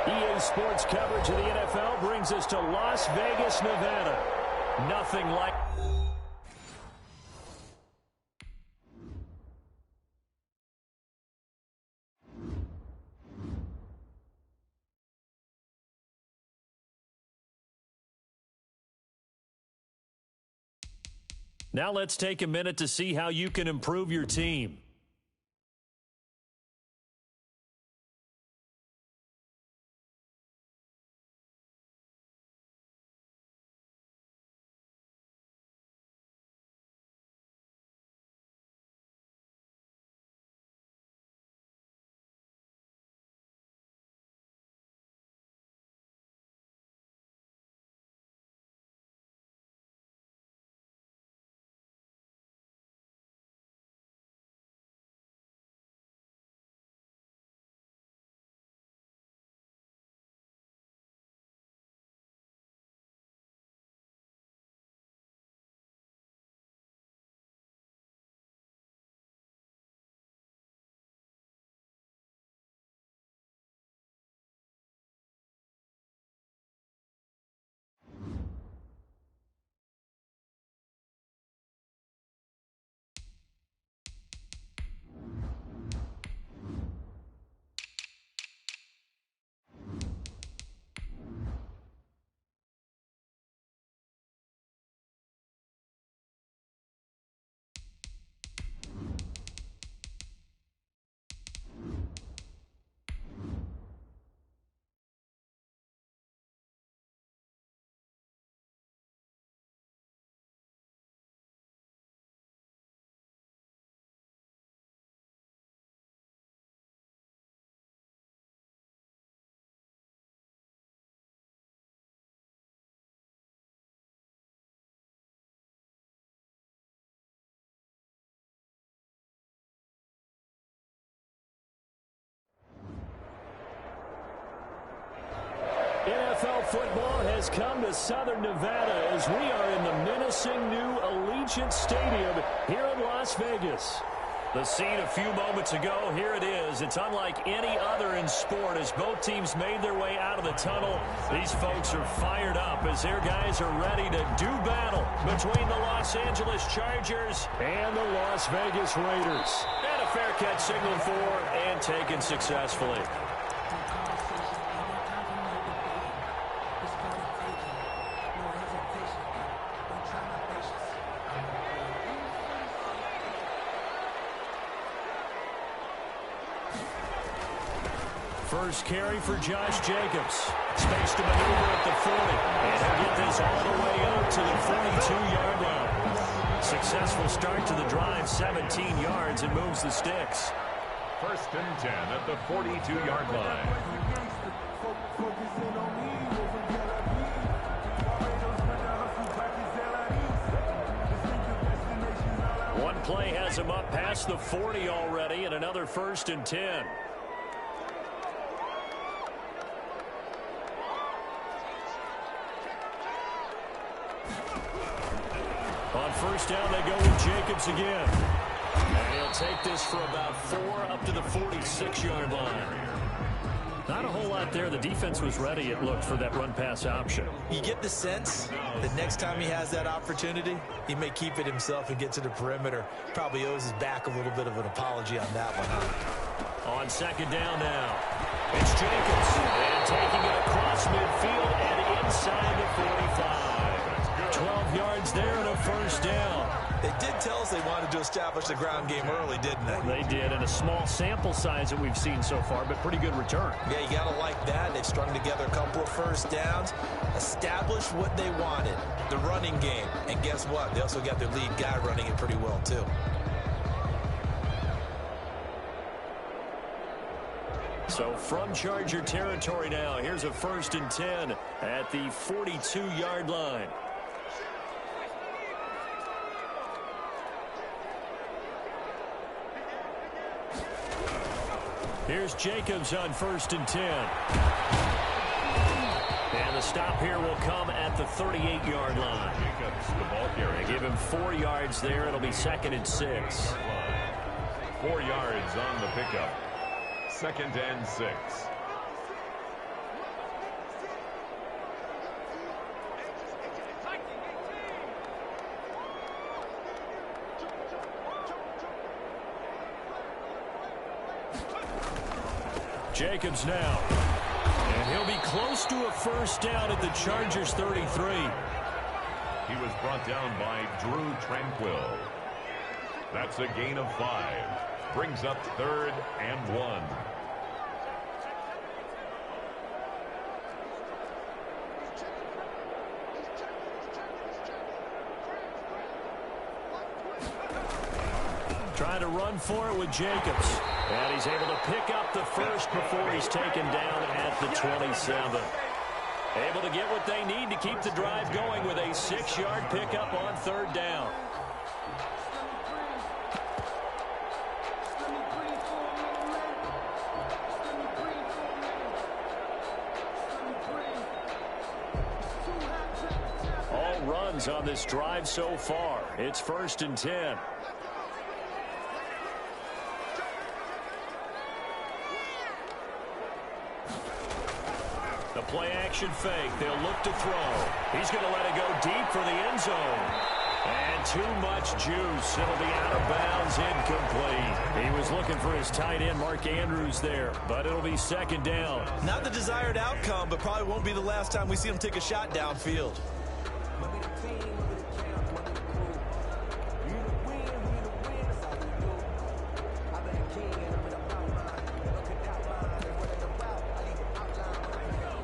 EA Sports coverage of the NFL brings us to Las Vegas, Nevada. Nothing like... Now let's take a minute to see how you can improve your team. NFL football has come to Southern Nevada as we are in the menacing new Allegiant Stadium here in Las Vegas. The scene a few moments ago, here it is. It's unlike any other in sport as both teams made their way out of the tunnel. These folks are fired up as their guys are ready to do battle between the Los Angeles Chargers and the Las Vegas Raiders. And a fair catch signaled for and taken successfully. First carry for Josh Jacobs. Space to maneuver at the 40. And he'll get this all the way up to the 42-yard line. Successful start to the drive, 17 yards, and moves the sticks. First and 10 at the 42-yard line. One play has him up past the 40 already, and another first and 10. On first down, they go with Jacobs again. And he'll take this for about 4 up to the 46-yard line. Not a whole lot there. The defense was ready, it looked, for that run-pass option. You get the sense that next time he has that opportunity, he may keep it himself and get to the perimeter. Probably owes his back a little bit of an apology on that one, huh? On second down now, it's Jacobs. And taking it across midfield and inside the 45. 12 yards there and a first down. They did tell us they wanted to establish the ground game early, didn't they? They did, and a small sample size that we've seen so far, but pretty good return. Yeah, you got to like that. They've strung together a couple of first downs, established what they wanted, the running game. And guess what? They also got their lead guy running it pretty well, too. So from Charger territory now, here's a first and 10 at the 42-yard line. Here's Jacobs on first and 10. And the stop here will come at the 38-yard line. Jacobs, the ball carrier. They give him 4 yards there. It'll be second and 6. 4 yards on the pickup. Second and 6. Jacobs now. And he'll be close to a first down at the Chargers' 33. He was brought down by Drew Tranquill. That's a gain of 5. Brings up 3rd and 1. Trying to run for it with Jacobs. And he's able to pick up the first before he's taken down at the 27. Able to get what they need to keep the drive going with a 6-yard pickup on 3rd down. All runs on this drive so far. It's 1st and 10. The play-action fake. They'll look to throw. He's going to let it go deep for the end zone. And too much juice. It'll be out of bounds, incomplete. He was looking for his tight end, Mark Andrews, there. But it'll be 2nd down. Not the desired outcome, but probably won't be the last time we see him take a shot downfield.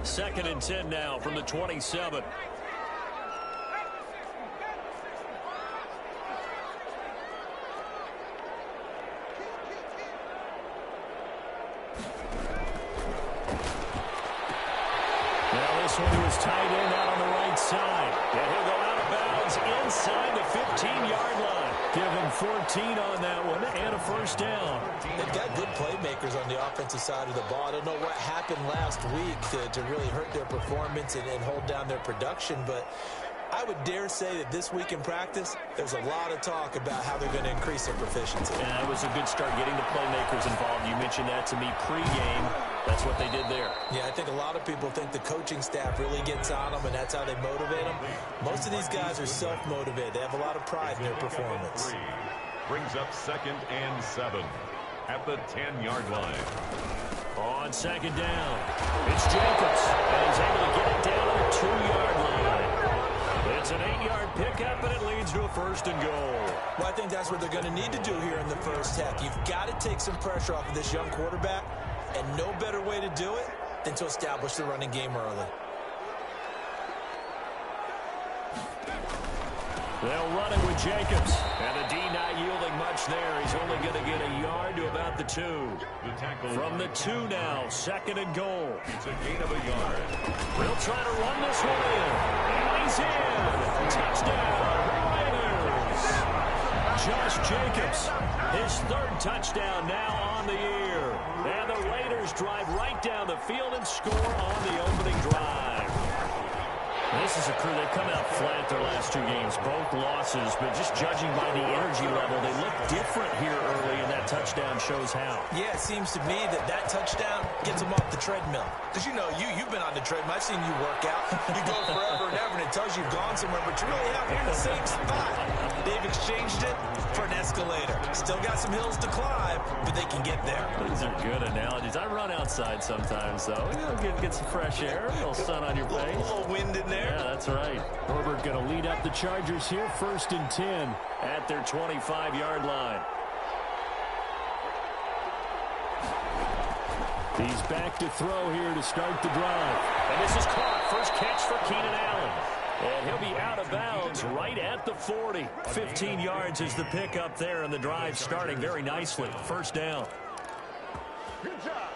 Second and 10 now from the 27. Now this one to his tight end out on the right side. And he'll go out of bounds inside the 15-yard line. Give him 14 on that one and a first down. They've got good playmakers on the offensive side of the ball. I don't know what happened last week to really hurt their performance and hold down their production, but I would dare say that this week in practice, there's a lot of talk about how they're going to increase their proficiency. Yeah, it was a good start getting the playmakers involved. You mentioned that to me pregame. That's what they did there. Yeah, I think a lot of people think the coaching staff really gets on them, and that's how they motivate them. Most of these guys are self-motivated. They have a lot of pride in their performance. Brings up 2nd and 7 at the 10-yard line. On 2nd down, it's Jacobs, and he's able to get it down to the 2-yard line. It's an 8-yard pickup, and it leads to a 1st and goal. Well, I think that's what they're going to need to do here in the first half. You've got to take some pressure off of this young quarterback, and no better way to do it than to establish the running game early. They'll run it with Jacobs. And the D not yielding much there. He's only going to get a yard to about the 2. From the 2 now, 2nd and goal. It's a gain of a yard. They'll try to run this one in. And he's in. Touchdown, Raiders. Josh Jacobs, his 3rd touchdown now on the year. And the Raiders drive right down the field and score on the opening drive. This is a crew, they've come out flat their last 2 games, both losses, but just judging by the energy level, they look different here early, and that touchdown shows how. Yeah, it seems to me that touchdown gets them off the treadmill. Because, you know, you've been on the treadmill. I've seen you work out. You go forever and ever, and it tells you you've gone somewhere, but you're really out here in the same spot. They've exchanged it for an escalator. Still got some hills to climb, but they can get there. These are good analogies. I run outside sometimes, though. You know, get some fresh air, a little sun on your face. A little wind in there. Yeah, that's right. Herbert going to lead up the Chargers here, 1st and 10 at their 25-yard line. He's back to throw here to start the drive. And this is caught. First catch for Keenan Allen. And he'll be out of bounds right at the 40. 15 yards is the pickup there, and the drive starting very nicely. First down. Good job.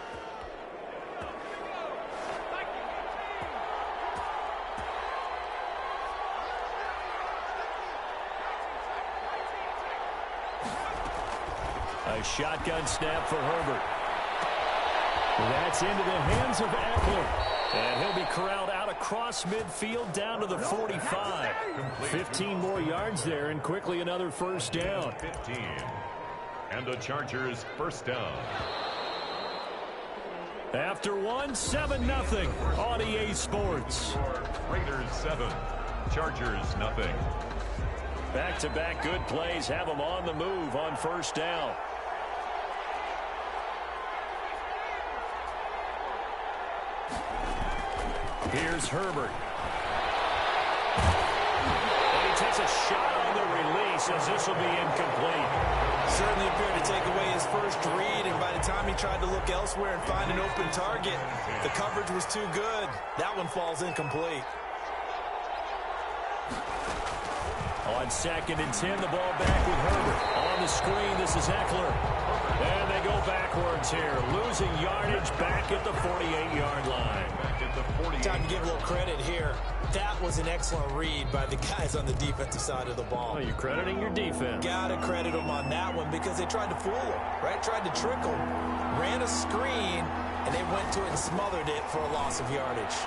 A shotgun snap for Herbert. That's into the hands of Eckler. And he'll be corralled out across midfield down to the 45. 15 more yards there, and quickly another first down. 15. And the Chargers first down. After one, 7-0 on EA Sports. Raiders 7, Chargers nothing. Back-to-back good plays have them on the move on first down. Here's Herbert. And he takes a shot on the release as this will be incomplete. Certainly appeared to take away his first read, and by the time he tried to look elsewhere and find an open target, the coverage was too good. That one falls incomplete. On 2nd and 10, the ball back with Herbert. On the screen, this is Eckler. And they go backwards here, losing yardage back at the 48-yard line. Time to give a little credit here. That was an excellent read by the guys on the defensive side of the ball. Well, you're crediting your defense. Gotta credit them on that one because they tried to fool him, right? Tried to trick him, ran a screen, and they went to it and smothered it for a loss of yardage.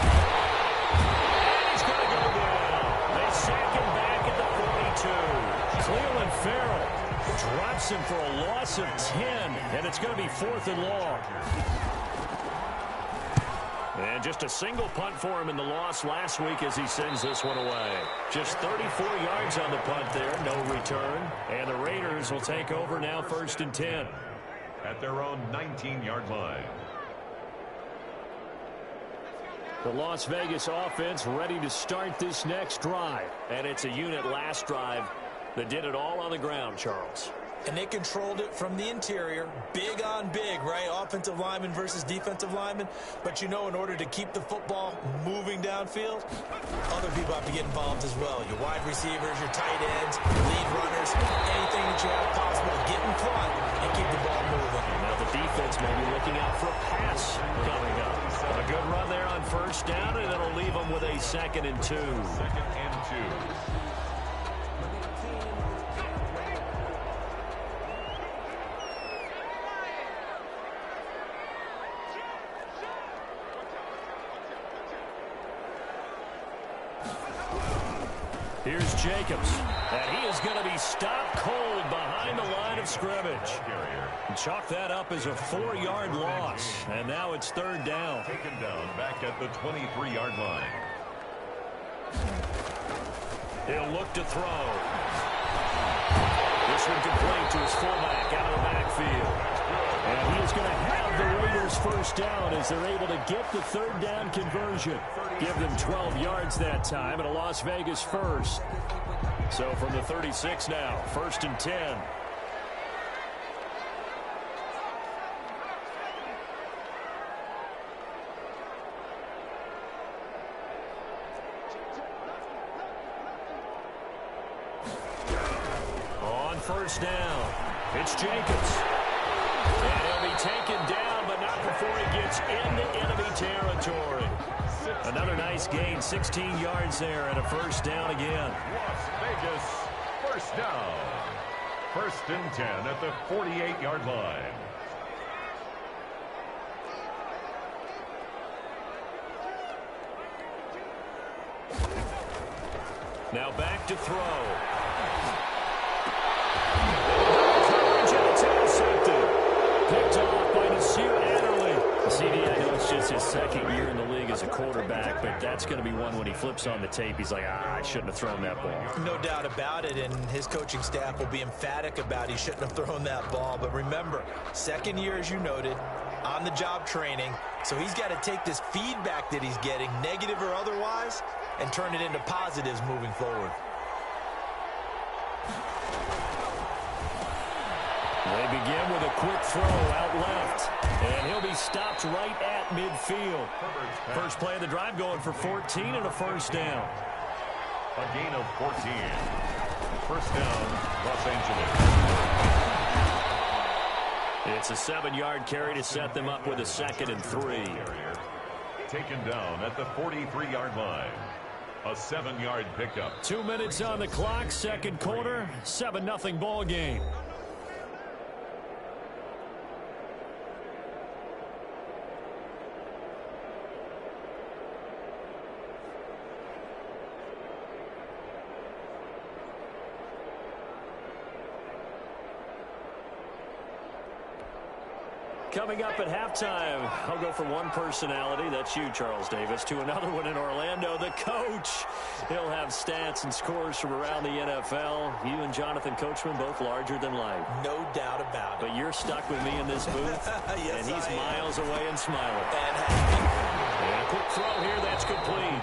And he's going to go down. They sack him back at the 42. Cleveland Farrell drops him for a loss of 10, and it's going to be 4th and long. And just a single punt for him in the loss last week as he sends this one away. Just 34 yards on the punt there, no return. And the Raiders will take over now 1st and 10. At their own 19-yard line. The Las Vegas offense ready to start this next drive. And it's a unit last drive that did it all on the ground, Charles. And they controlled it from the interior, big on big, right? Offensive lineman versus defensive lineman. But, you know, in order to keep the football moving downfield, other people have to get involved as well. Your wide receivers, your tight ends, lead runners, anything that you have possible to get in front and keep the ball moving. Now the defense may be looking out for a pass coming up. A good run there on 1st down, and it'll leave them with a 2nd and 2. 2nd and 2. Here's Jacobs, and he is going to be stopped cold behind the line of scrimmage. Chalk that up as a 4-yard loss, and now it's 3rd down. Taken down back at the 23-yard line. He'll look to throw. This one complete to his fullback out of the backfield. And he is going to have the Raiders 1st down as they're able to get the 3rd down conversion. Give them 12 yards that time and a Las Vegas 1st. So from the 36 now, 1st and 10. On 1st down, it's Jacobs. And he'll be taken down, but not before he gets into enemy territory. Another nice gain, 16 yards there, and a 1st down again. Las Vegas, 1st down. 1st and 10 at the 48-yard line. Now back to throw. Picked off by Nasir Adderley. CD, I know it's just his 2nd year in the league as a quarterback, but that's going to be one when he flips on the tape. He's like, I shouldn't have thrown that ball. No doubt about it, and his coaching staff will be emphatic about he shouldn't have thrown that ball. But remember, 2nd year, as you noted, on-the-job training, so he's got to take this feedback that he's getting, negative or otherwise, and turn it into positives moving forward. They begin with a quick throw out left, and he'll be stopped right at midfield. First play of the drive going for 14 and a 1st down. A gain of 14. 1st down, Los Angeles. It's a 7-yard carry to set them up with a 2nd and 3. Taken down at the 43-yard line. A 7-yard pickup. 2 minutes on the clock, 2nd quarter, 7-0 ball game. Coming up at halftime, I'll go from one personality, that's you, Charles Davis, to another one in Orlando, the coach. He'll have stats and scores from around the NFL. You and Jonathan Coachman both larger than life. No doubt about it. But you're stuck with me in this booth, yes, and he's miles away and smiling. And happy. And a quick throw here, that's complete.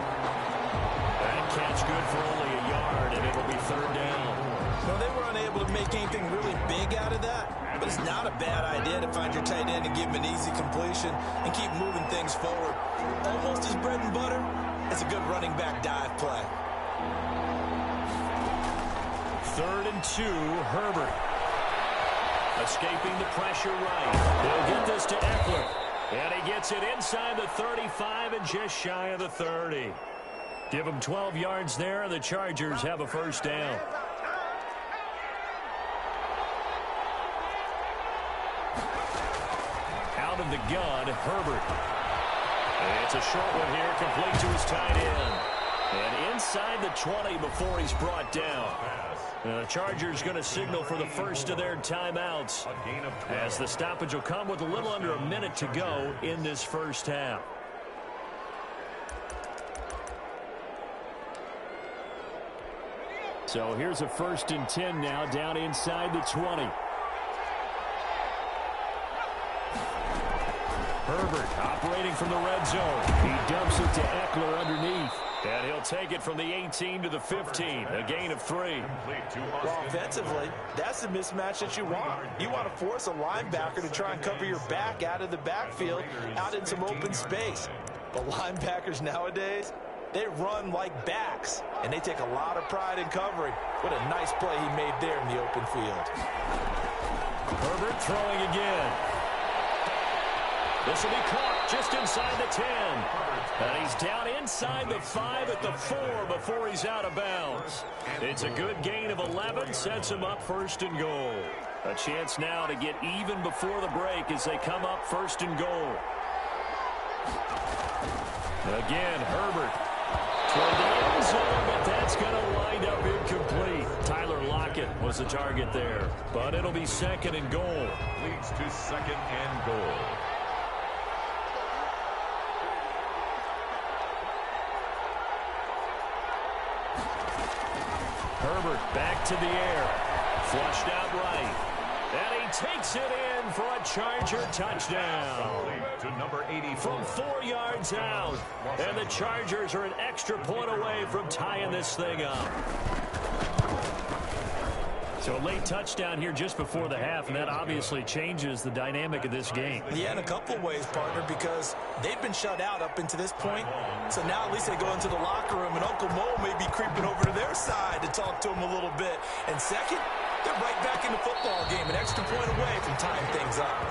That catch good for only a yard, and it'll be third down. Well, they were unable to make anything really big out of that, but it's not a bad idea to find your tight end and give him an easy completion and keep moving things forward. Almost his bread and butter. It's a good running back dive play. 3rd and 2, Herbert. Escaping the pressure right. He'll get this to Eckler. And he gets it inside the 35 and just shy of the 30. Give him 12 yards there, and the Chargers have a first down. Out of the gun, Herbert. It's a short one here, complete to his tight end. And inside the 20 before he's brought down. The Chargers going to signal for the first of their timeouts, as the stoppage will come with a little under a minute to go in this first half. So here's a 1st and 10 now, down inside the 20. Herbert operating from the red zone. He dumps it to Eckler underneath. And he'll take it from the 18 to the 15. A gain of 3. Well, offensively, that's the mismatch that you want. You want to force a linebacker to try and cover your back out of the backfield, out in some open space. But linebackers nowadays, they run like backs, and they take a lot of pride in covering. What a nice play he made there in the open field. Herbert throwing again. This will be caught just inside the 10. And he's down inside the 5 at the 4 before he's out of bounds. It's a good gain of 11, sets him up 1st and goal. A chance now to get even before the break as they come up 1st and goal. Again, Herbert toward the end zone, but that's going to wind up incomplete. Tyler Lockett was the target there, but it'll be 2nd and goal. Leads to 2nd and goal. Herbert back to the air. Flushed out right. And he takes it in for a Charger touchdown. To number 84. From 4 yards out. And the Chargers are an extra point away from tying this thing up. So a late touchdown here just before the half, and that obviously changes the dynamic of this game. Yeah, in a couple of ways, partner, because they've been shut out up until this point. So now at least they go into the locker room, and Uncle Mo may be creeping over to their side to talk to him a little bit. And second, they're right back in the football game, an extra point away from tying things up.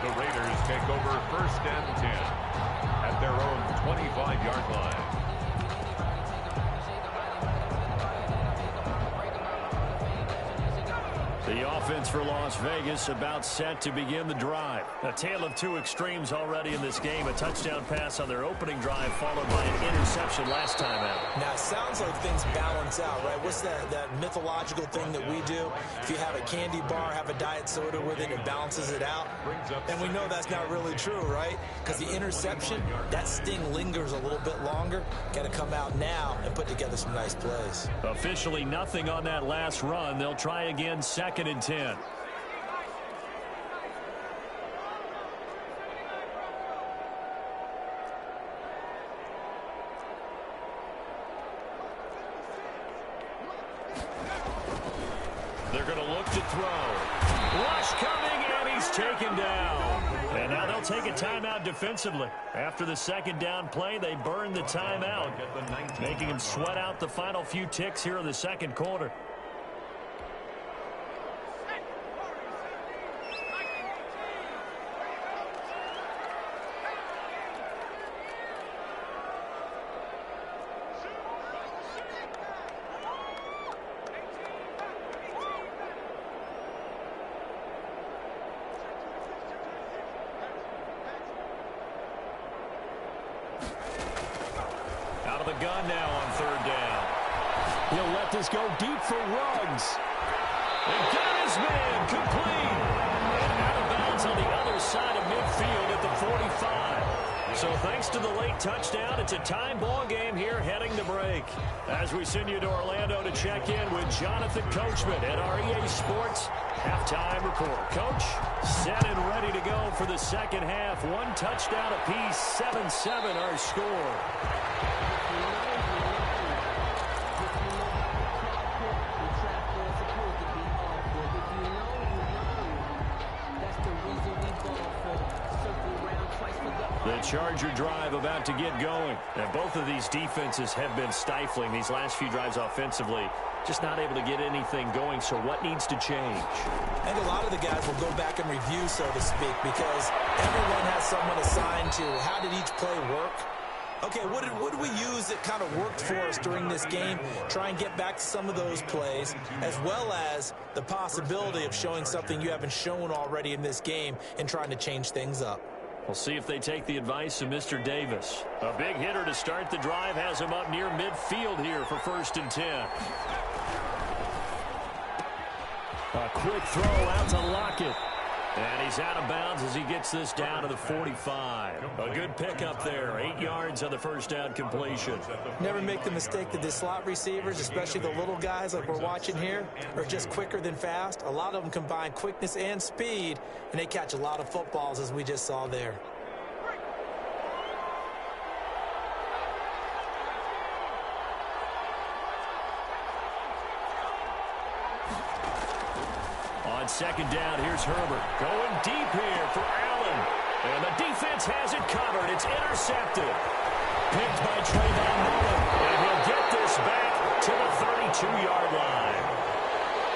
The Raiders take over 1st and 10 at their own 25-yard line. The offense for Las Vegas about set to begin the drive. A tale of two extremes already in this game. A touchdown pass on their opening drive followed by an interception last time out. Now, it sounds like things balance out, right? What's that mythological thing that we do? If you have a candy bar, have a diet soda with it, it balances it out. And we know that's not really true, right? Because the interception, that sting lingers a little bit longer. Got to come out now and put together some nice plays. Officially nothing on that last run. They'll try again 2nd and 10. They're going to look to throw. Rush coming, and he's taken down. And now they'll take a timeout defensively. After the 2nd down play, they burn the timeout, making him sweat out the final few ticks here in the 2nd quarter. Out of the gun now on 3rd down. He'll let this go deep for Ruggs. And got his man complete. And out of bounds lands on the other side of midfield at the 45. So thanks to the late touchdown, it's a time ball game here heading to break. As we send you to Orlando to check in with Jonathan Coachman at our EA Sports Halftime Report. Coach, set and ready to go for the second half. One touchdown apiece, 7-7 our score. The Charger drive about to get going. And both of these defenses have been stifling these last few drives offensively. Just not able to get anything going. So what needs to change? I think a lot of the guys will go back and review, so to speak, because everyone has someone assigned to how did each play work. Okay, what did we use that kind of worked for us during this game? Try and get back to some of those plays, as well as the possibility of showing something you haven't shown already in this game and trying to change things up. We'll see if they take the advice of Mr. Davis. A big hitter to start the drive has him up near midfield here for 1st and 10. A quick throw out to Lockett. And he's out of bounds as he gets this down to the 45. A good pickup there. 8 yards on the first down completion. Never make the mistake that the slot receivers, especially the little guys like we're watching here, are just quicker than fast. A lot of them combine quickness and speed, and they catch a lot of footballs, as we just saw there. On second down, here's Herbert. Going deep here for Allen. And the defense has it covered. It's intercepted. Picked by Trayvon Mullen. And he'll get this back to the 32-yard line.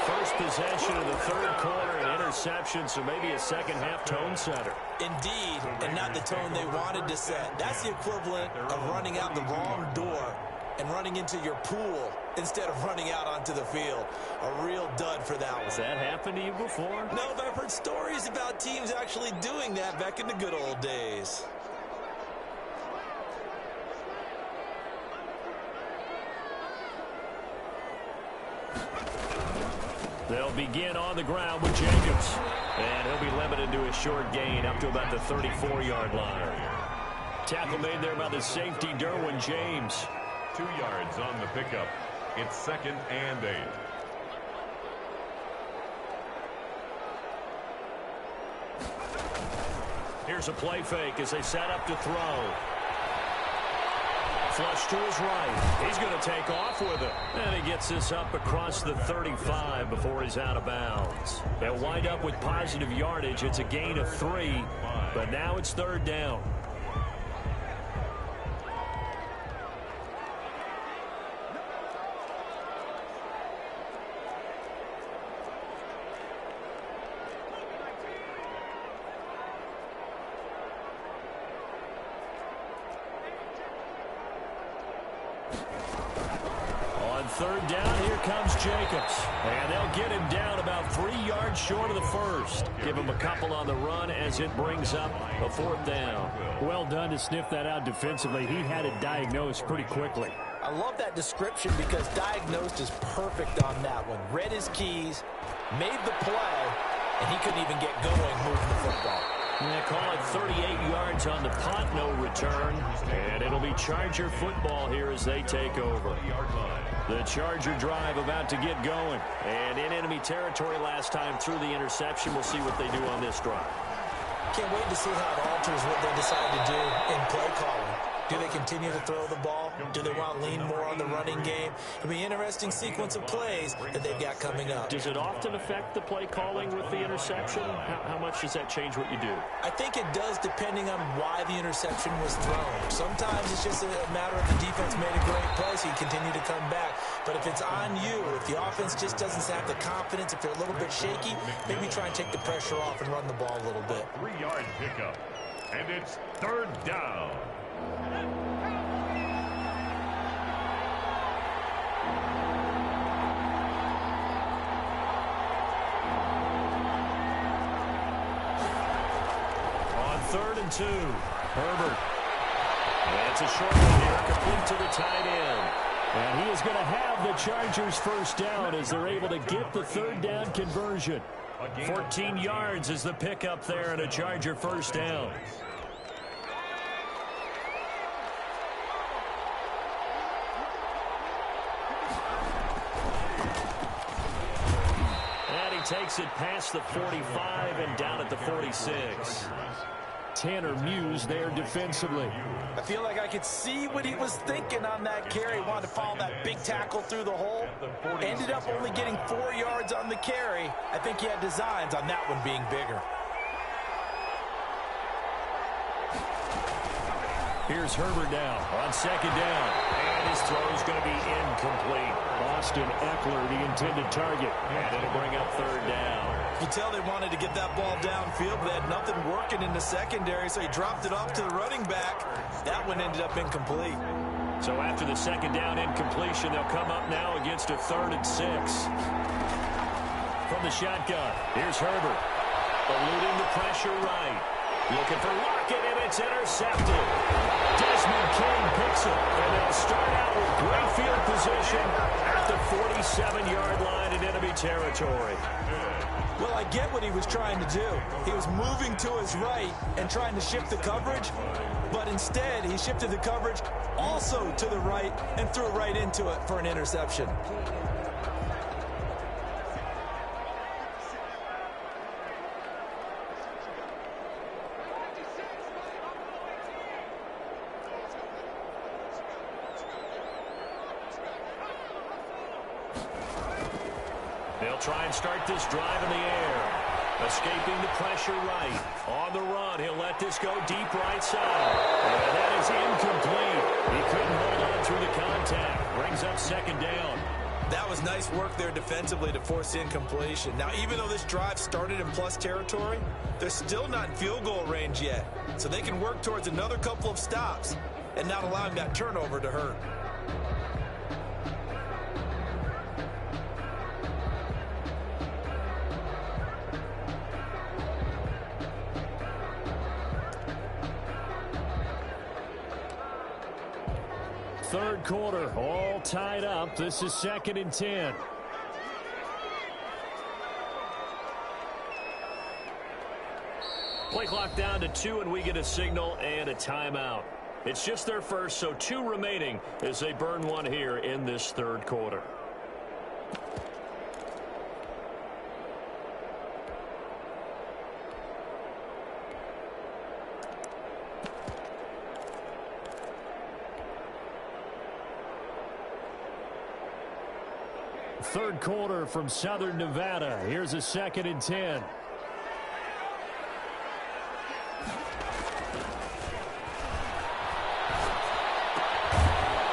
First possession of the third quarter, an interception, so maybe a second-half tone setter. Indeed, and not the tone they wanted to set. That's the equivalent of running out the wrong door and running into your pool instead of running out onto the field. A real dud for that one. Has that happened to you before? No, but I've heard stories about teams actually doing that back in the good old days. They'll begin on the ground with Jacobs. And he'll be limited to a short gain up to about the 34-yard line. Tackle made there by the safety, Derwin James. 2 yards on the pickup. It's 2nd and 8. Here's a play fake as they set up to throw. Flush to his right. He's going to take off with it. And he gets this up across the 35 before he's out of bounds. They'll wind up with positive yardage. It's a gain of 3, but now it's 3rd down. On 3rd down, here comes Jacobs. And they'll get him down about 3 yards short of the first. Give him a couple on the run as it brings up a 4th down. Well done to sniff that out defensively. He had it diagnosed pretty quickly. I love that description because diagnosed is perfect on that one. Read his keys, made the play, and he couldn't even get going moving the football. They call it 38 yards on the punt, no return. And it'll be Charger football here as they take over. The Charger drive about to get going. And in enemy territory last time through the interception. We'll see what they do on this drive. Can't wait to see how it alters what they decide to do in play calling. Do they continue to throw the ball? Do they want to lean more on the running game? It'll be an interesting sequence of plays that they've got coming up. Does it often affect the play calling with the interception? How much does that change what you do? I think it does depending on why the interception was thrown. Sometimes it's just a matter of the defense made a great play, so you continue to come back. But if it's on you, if the offense just doesn't have the confidence, if they're a little bit shaky, maybe try and take the pressure off and run the ball a little bit. 3-yard pickup. And it's 3rd down. On 3rd and 2, Herbert. And it's a short one here, complete to the tight end. And he is going to have the Chargers first down as they're able to get the 3rd down conversion. 14 yards is the pickup there and a Charger first down. And he takes it past the 45 and down at the 46. Tanner Muse there defensively. I feel like I could see what he was thinking on that carry. Wanted to follow that big tackle through the hole. Ended up only getting 4 yards on the carry. I think he had designs on that one being bigger. Here's Herbert now on second down. And his throw is going to be incomplete. Austin Eckler, the intended target. And it'll bring up third down. You tell they wanted to get that ball downfield, but they had nothing working in the secondary, so he dropped it off to the running back. That one ended up incomplete. So after the second down incompletion, they'll come up now against a 3rd and 6. From the shotgun, here's Herbert. Eluding the pressure right. Looking for Lockett, and it's intercepted. Desmond King picks it, and they'll start out with great field position at the 47-yard line in enemy territory. Well, I get what he was trying to do. He was moving to his right and trying to shift the coverage, but instead he shifted the coverage also to the right and threw it right into it for an interception. They'll try and start this drive in the air. Escaping the pressure right. On the run, he'll let this go deep right side. And that is incomplete. He couldn't hold on through the contact. Brings up second down. That was nice work there defensively to force the incompletion. Now, even though this drive started in plus territory, they're still not in field goal range yet. So they can work towards another couple of stops and not allowing that turnover to hurt. Third quarter, all tied up. This is 2nd and 10. Play clock down to 2, and we get a signal and a timeout. It's just their first, so 2 remaining as they burn one here in this third quarter. Third quarter from Southern Nevada. Here's a 2nd and 10.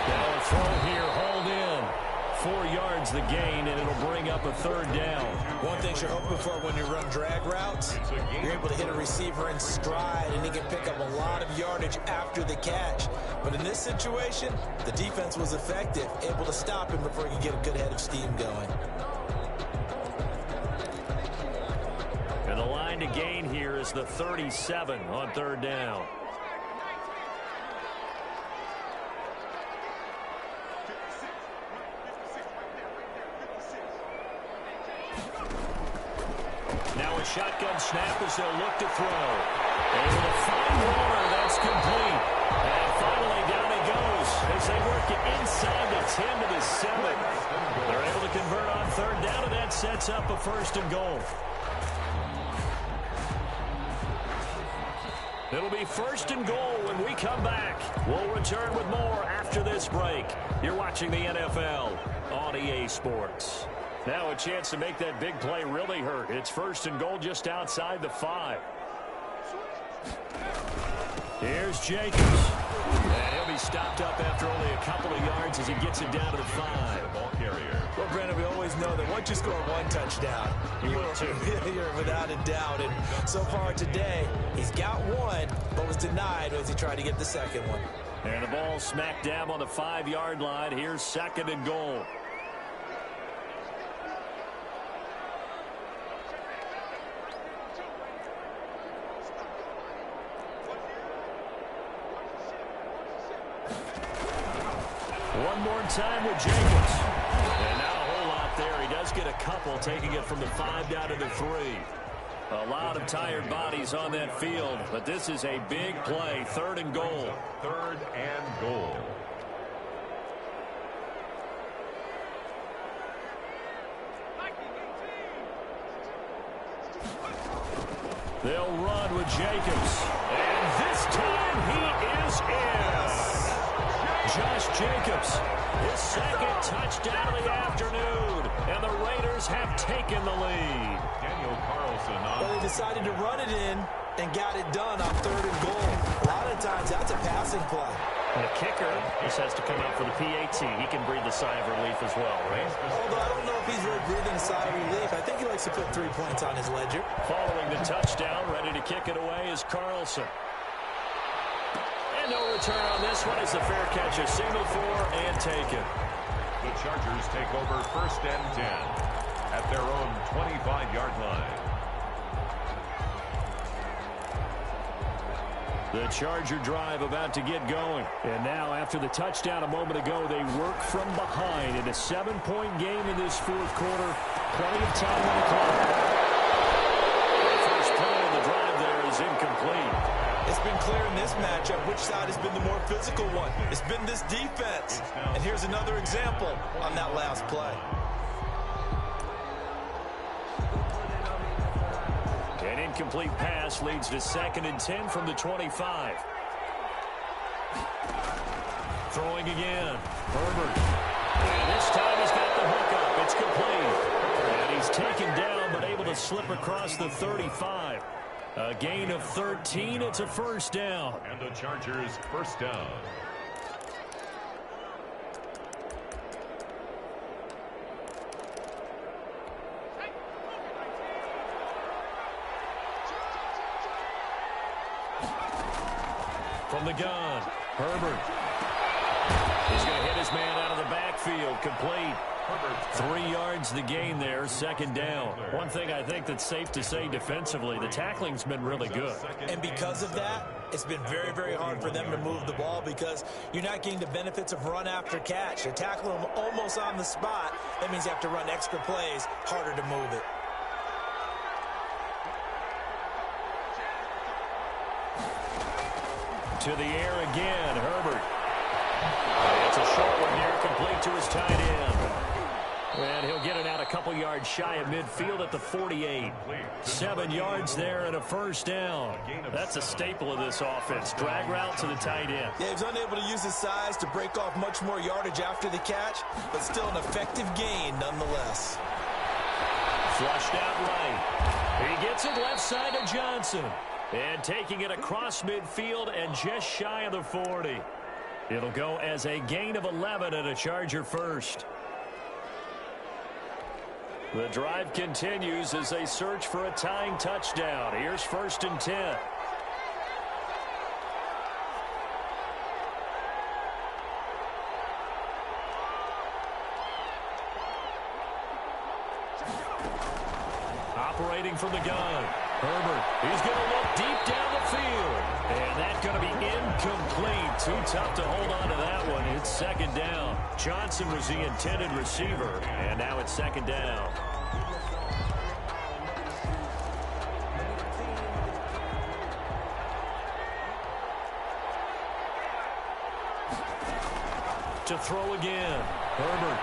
Now a throw here, hauled in. 4 yards the gain, and it'll bring up a third down. One thing you're hoping for when you run drag routes, you're able to hit a receiver in stride, and he can pick up a lot of yardage after the catch. But in this situation, the defense was effective, able to stop him before he could get a good head of steam going. And the line to gain here is the 37 on third down. Now a shotgun snap as they'll look to throw. Able to find Warner. That's complete. And finally down it goes as they work it inside the 10 to the 7. They're able to convert on third down, and that sets up a 1st and goal. It'll be 1st and goal when we come back. We'll return with more after this break. You're watching the NFL on EA Sports. Now a chance to make that big play really hurt. It's 1st and goal just outside the 5. Here's Jacobs. And he'll be stopped up after only a couple of yards as he gets it down to the 5. Ball carrier. Well, Brandon, we always know that once you score 1 touchdown, you're without a doubt. And so far today, he's got 1, but was denied as he tried to get the 2nd one. And the ball smacked down on the 5-yard line. Here's 2nd and goal. One more time with Jacobs. And now a whole lot there. He does Let's get a couple taking it from the 5 down to the 3. A lot of tired bodies on that field, but this is a big play. 3rd and goal. 3rd and goal. They'll run with Jacobs. And this time he is in. Josh Jacobs, his 2nd touchdown of the afternoon. And the Raiders have taken the lead. Daniel Carlson on. Well, they decided to run it in and got it done on 3rd and goal. A lot of times that's a passing play. And the kicker just has to come out for the PAT. He can breathe a sigh of relief as well, right? Although I don't know if he's really breathing a sigh of relief. I think he likes to put 3 points on his ledger. Following the touchdown, ready to kick it away is Carlson. And no return on this one as the fair catch is signaled for and taken. The Chargers take over 1st and 10 at their own 25-yard line. The Charger drive about to get going. And now, after the touchdown a moment ago, they work from behind in a 7-point game in this 4th quarter. Plenty of time on the clock. The first play of the drive there is incomplete. It's been clear in this matchup which side has been the more physical one. It's been this defense. And here's another example on that last play. An incomplete pass leads to 2nd and 10 from the 25. Throwing again. Herbert. And this time he's got the hook up. It's complete. And he's taken down but able to slip across the 35. A gain of 13. It's a 1st down. And the Chargers 1st down. From the gun, Herbert. He's going to hit his man out of the backfield. Complete. 3 yards the gain there, 2nd down. One thing I think that's safe to say defensively, the tackling's been really good. And because of that, it's been very, very hard for them to move the ball because you're not getting the benefits of run after catch. They tackle them almost on the spot. That means you have to run extra plays, harder to move it. To the air again, Herbert. It's a short one here, complete to his tight end. And he'll get it out a couple yards shy of midfield at the 48. 7 yards there and a 1st down. That's a staple of this offense. Drag route to the tight end. Yeah, he's unable to use his size to break off much more yardage after the catch, but still an effective gain nonetheless. Flushed out right. He gets it left side to Johnson. And taking it across midfield and just shy of the 40. It'll go as a gain of 11 and a Charger 1st. The drive continues as they search for a tying touchdown. Here's 1st and 10. Operating from the gun. Herbert, he's going to look deep down the field. And that's going to be incomplete. Too tough to hold on to that one. It's 2nd down. Johnson was the intended receiver. And now it's 2nd down. To throw again. Herbert.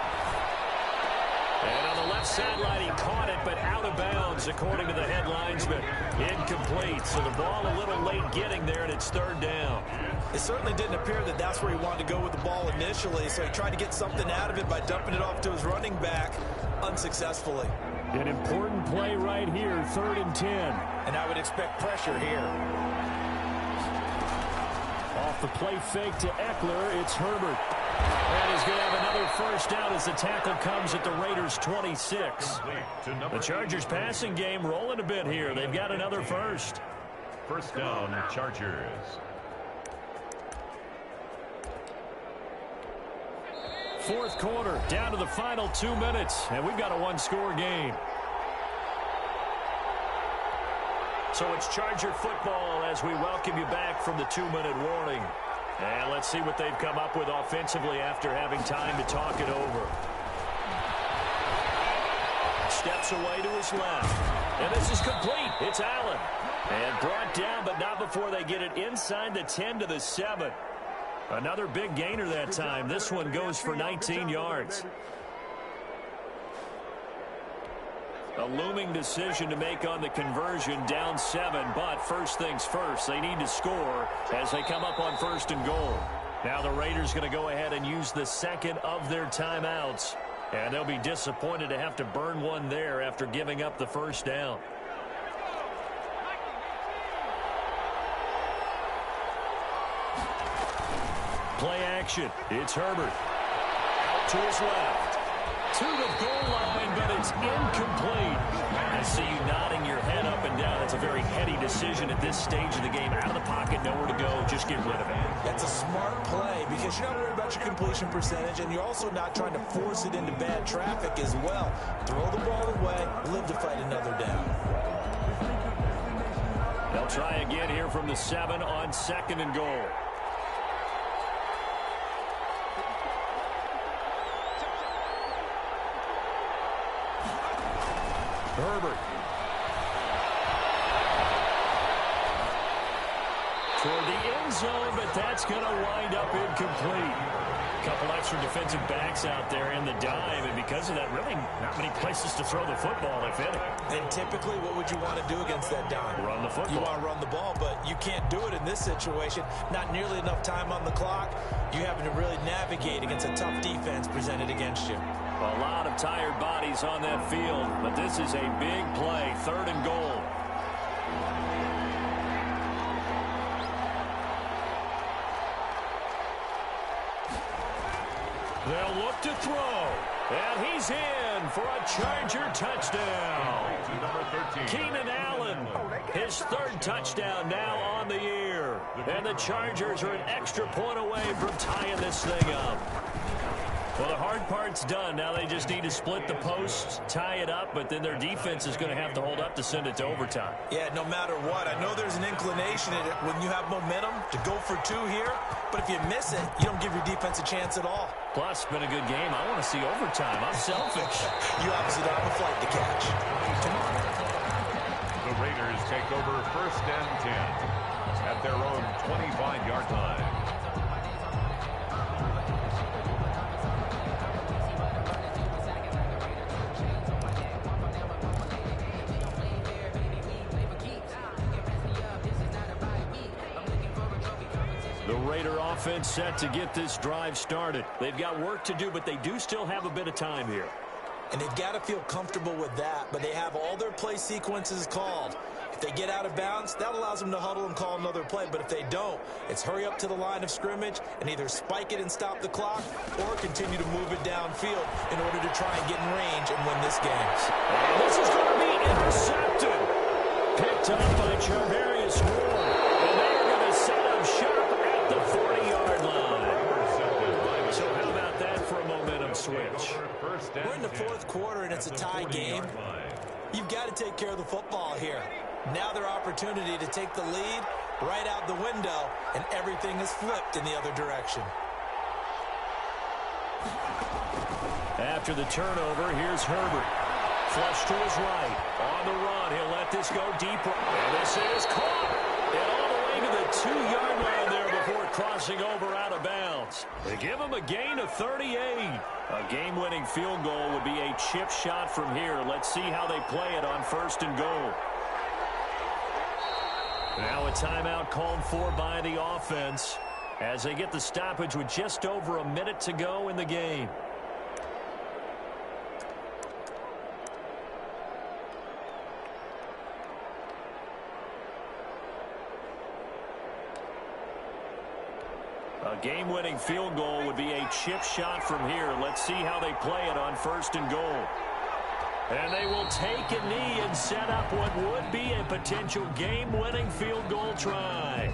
And on the left sideline, he caught it, but out of bounds, according to the headlines, but incomplete. So the ball a little late getting there, and it's 3rd down. It certainly didn't appear that that's where he wanted to go with the ball initially, so he tried to get something out of it by dumping it off to his running back unsuccessfully. An important play right here, 3rd and 10. And I would expect pressure here. Off the play fake to Eckler, it's Herbert. And he's going to have another 1st down as the tackle comes at the Raiders' 26. The Chargers passing game rolling a bit here. They've got another 1st. 1st down, Chargers. Fourth quarter, down to the final 2 minutes, and we've got a 1-score game. So it's Charger football as we welcome you back from the 2-minute warning. And let's see what they've come up with offensively after having time to talk it over. steps away to his left. And this is complete. It's Allen. And brought down, but not before they get it inside the 10 to the 7. Another big gainer that time. This one goes for 19 yards. A looming decision to make on the conversion, down 7, but first things first, they need to score as they come up on 1st and goal. Now the Raiders going to go ahead and use the second of their timeouts, and they'll be disappointed to have to burn one there after giving up the first down. Play action. It's Herbert. Out to his left. To the goal line, but it's incomplete. I see you nodding your head up and down. It's a very heady decision at this stage of the game. Out of the pocket, nowhere to go. Just get rid of it. That's a smart play because you're not worried about your completion percentage, and you're also not trying to force it into bad traffic as well. Throw the ball away, live to fight another down. They'll try again here from the 7 on 2nd and goal. Herbert. Toward the end zone, but that's going to wind up incomplete. A couple extra defensive backs out there in the dime, and because of that, really not many places to throw the football, if any. And typically, what would you want to do against that dime? Run the football. You want to run the ball, but you can't do it in this situation. Not nearly enough time on the clock. You having to really navigate against a tough defense presented against you. A lot of tired bodies on that field, but this is a big play, 3rd and goal. They'll look to throw, and he's in for a Charger touchdown. Keenan Allen, his 3rd touchdown now on the year. And the Chargers are an extra point away from tying this thing up. Well, the hard part's done. Now they just need to split the posts, tie it up, but then their defense is going to have to hold up to send it to overtime. Yeah, no matter what. I know there's an inclination in it when you have momentum to go for 2 here, but if you miss it, you don't give your defense a chance at all. Plus, it's been a good game. I want to see overtime. I'm selfish. You obviously don't have a flight to catch. The Raiders take over 1st and 10 at their own 25-yard line. The Raider offense set to get this drive started. They've got work to do, but they do still have a bit of time here. And they've got to feel comfortable with that, but they have all their play sequences called. If they get out of bounds, that allows them to huddle and call another play. But if they don't, it's hurry up to the line of scrimmage and either spike it and stop the clock or continue to move it downfield in order to try and get in range and win this game. And this is going to be intercepted. Picked up by Charvarius Ward. And they're going to set up shop at the 40-yard line. So how about that for a momentum switch? We're in the 4th quarter, and it's a tie game. You've got to take care of the football here. Now their opportunity to take the lead right out the window, and everything is flipped in the other direction. After the turnover, here's Herbert. Flush to his right. On the run, he'll let this go deeper. And this is caught. And all the way to the 2-yard line there before crossing over out of bounds. They give him a gain of 38. A game-winning field goal would be a chip shot from here. Let's see how they play it on 1st and goal. Now a timeout called for by the offense as they get the stoppage with just over a minute to go in the game. A game-winning field goal would be a chip shot from here. Let's see how they play it on 1st and goal. And they will take a knee and set up what would be a potential game-winning field goal try.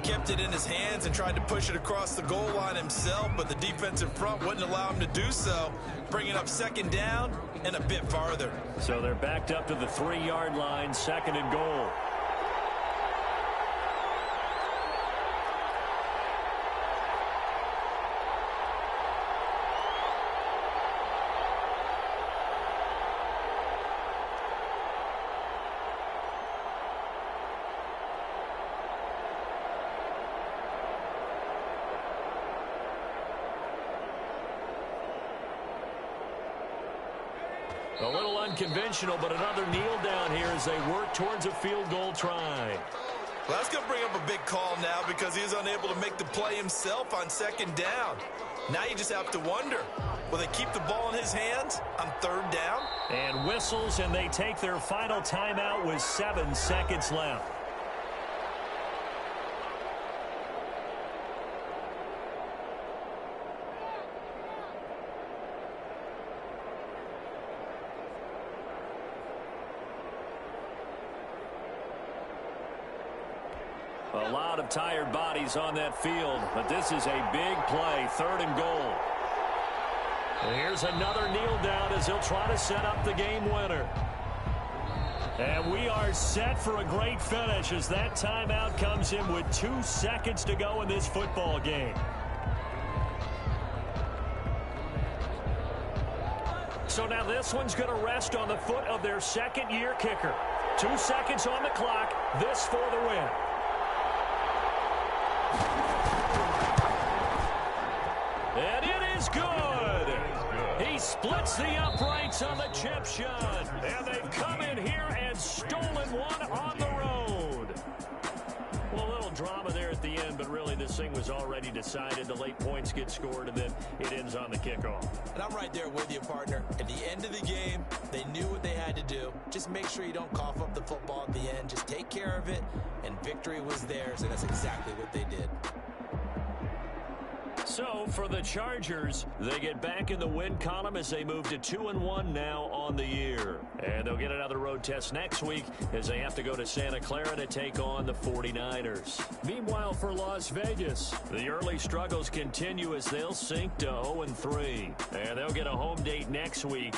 Kept it in his hands and tried to push it across the goal line himself, but the defensive front wouldn't allow him to do so, bringing up 2nd down and a bit farther. So they're backed up to the 3-yard line, 2nd and goal. A little unconventional, but another kneel down here as they work towards a field goal try. Well, that's going to bring up a big call now because he is unable to make the play himself on second down. Now you just have to wonder, will they keep the ball in his hands on third down? And whistles, and they take their final timeout with 7 seconds left. A lot of tired bodies on that field, but this is a big play, 3rd and goal. And here's another kneel down as he'll try to set up the game winner. And we are set for a great finish as that timeout comes in with 2 seconds to go in this football game. So now this one's going to rest on the foot of their second-year kicker. 2 seconds on the clock, this for the win. And it is good. He splits the uprights on the chip shot. And they've come in here and stolen one on the road. Well, a little drama there at the end, but really this thing was already decided. The late points get scored, and then it ends on the kickoff. And I'm right there with you, partner. At the end of the game, they knew what they had to do. Just make sure you don't cough up the football at the end. Just take care of it, and victory was theirs, and that's exactly what they did. So for the Chargers, they get back in the win column as they move to 2-1 now on the year. And they'll get another road test next week as they have to go to Santa Clara to take on the 49ers. Meanwhile, for Las Vegas, the early struggles continue as they'll sink to 0-3. And they'll get a home date next week